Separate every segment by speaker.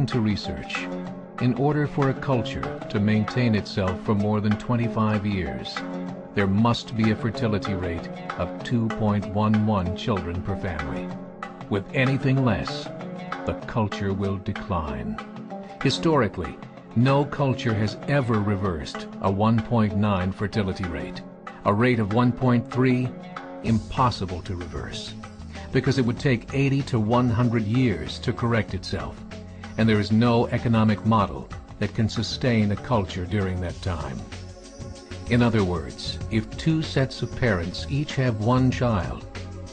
Speaker 1: According to research, in order for a culture to maintain itself for more than 25 years, there must be a fertility rate of 2.11 children per family. With anything less, the culture will decline. Historically, no culture has ever reversed a 1.9 fertility rate. A rate of 1.3, impossible to reverse, because it would take 80 to 100 years to correct itself, and there is no economic model that can sustain a culture during that time. In other words, if two sets of parents each have one child,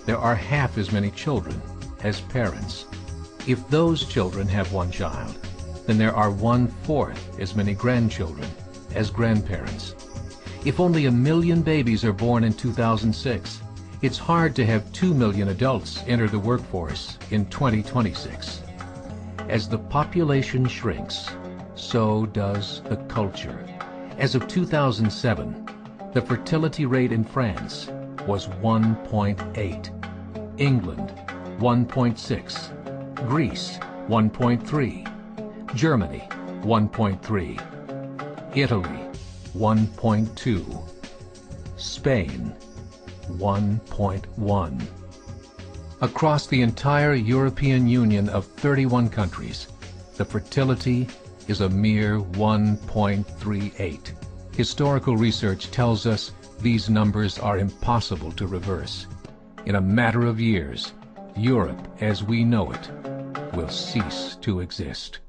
Speaker 1: there are half as many children as parents. If those children have one child, then there are 1/4 as many grandchildren as grandparents. If only 1 million babies are born in 2006, it's hard to have 2 million adults enter the workforce in 2026. As the population shrinks, so does the culture. As of 2007, the fertility rate in France was 1.8, England 1.6, Greece 1.3, Germany 1.3, Italy 1.2, Spain 1.1. Across the entire European Union of 31 countries, the fertility is a mere 1.38. Historical research tells us these numbers are impossible to reverse. In a matter of years, Europe as we know it will cease to exist.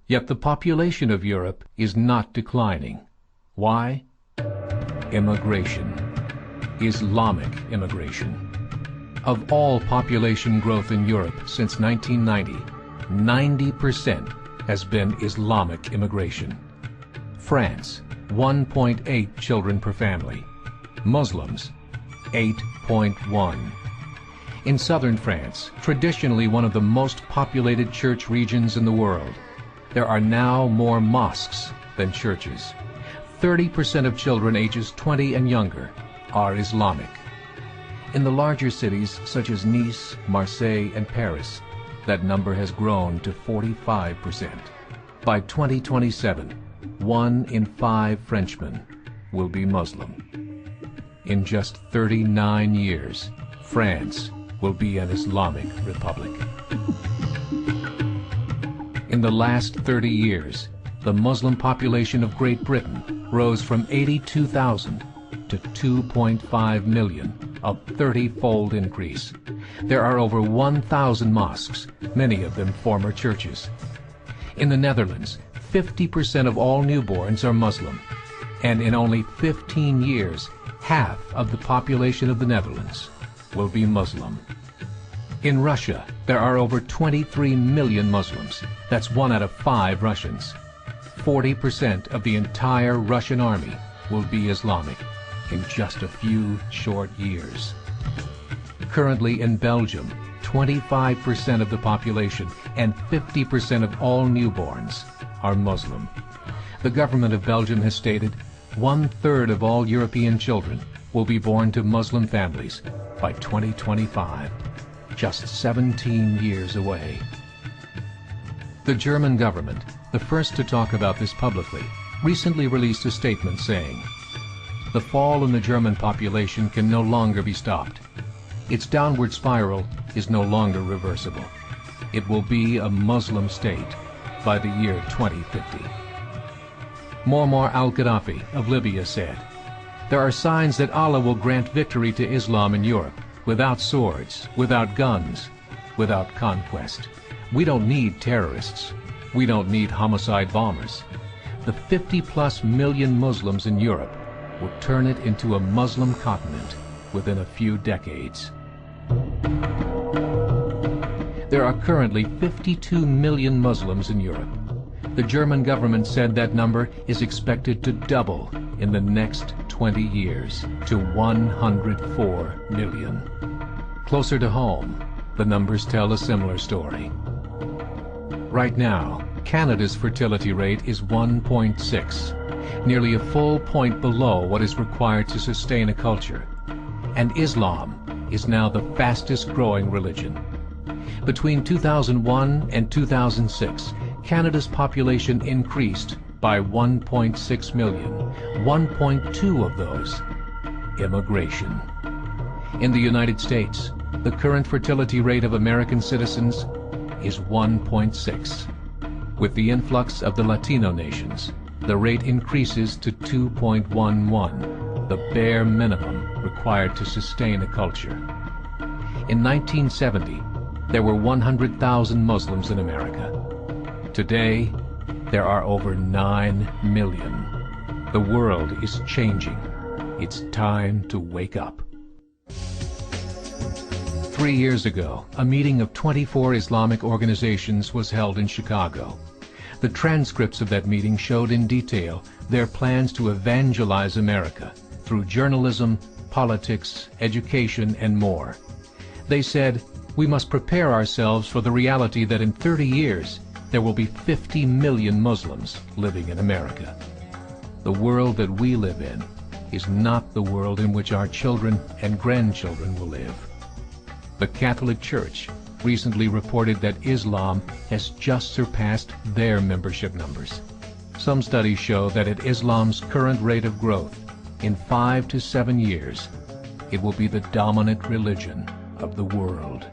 Speaker 1: Yet the population of Europe is not declining. Why? Immigration. Islamic immigration. Of all population growth in Europe since 1990, 90% has been Islamic immigration. France, 1.8 children per family. Muslims, 8.1. In southern France, traditionally one of the most populated church regions in the world, there are now more mosques than churches. 30% of children ages 20 and younger are Islamic. In the larger cities such as Nice, Marseille, and Paris, that number has grown to 45%. By 2027, 1 in 5 Frenchmen will be Muslim. In just 39 years, France will be an Islamic republic. In the last 30 years, the Muslim population of Great Britain rose from 82,000 to 2.5 million, a 30-fold increase. There are over 1,000 mosques, many of them former churches. In the Netherlands, 50% of all newborns are Muslim, and in only 15 years, half of the population of the Netherlands will be Muslim. In Russia, there are over 23 million Muslims. That's 1 out of 5 Russians. 40% of the entire Russian army will be Islamic in just a few short years. Currently in Belgium, 25% of the population and 50% of all newborns are Muslim. The government of Belgium has stated 1/3 of all European children will be born to Muslim families by 2025, just 17 years away. The German government, the first to talk about this publicly, recently released a statement saying, "The fall in the German population can no longer be stopped. Its downward spiral is no longer reversible. It will be a Muslim state by the year 2050. Muammar al-Gaddafi of Libya said, "There are signs that Allah will grant victory to Islam in Europe, without swords, without guns, without conquest. We don't need terrorists. We don't need homicide bombers. The 50+ million Muslims in Europe will turn it into a Muslim continent within a few decades." There are currently 52 million Muslims in Europe. The German government said that number is expected to double in the next 20 years to 104 million. Closer to home, the numbers tell a similar story. Right now, Canada's fertility rate is 1.6, nearly a full point below what is required to sustain a culture. And Islam is now the fastest growing religion. Between 2001 and 2006, Canada's population increased by 1.6 million, 1.2 of those immigration. In the United States, the current fertility rate of American citizens is 1.6. With the influx of the Latino nations, the rate increases to 2.11, the bare minimum required to sustain a culture. In 1970, there were 100,000 Muslims in America. Today, there are over 9 million. The world is changing. It's time to wake up. 3 years ago, a meeting of 24 Islamic organizations was held in Chicago. The transcripts of that meeting showed in detail their plans to evangelize America through journalism, politics, education, and more. They said, we must prepare ourselves for the reality that in 30 years, there will be 50 million Muslims living in America. The world that we live in is not the world in which our children and grandchildren will live. The Catholic Church recently reported that Islam has just surpassed their membership numbers. Some studies show that at Islam's current rate of growth, in 5 to 7 years, it will be the dominant religion of the world.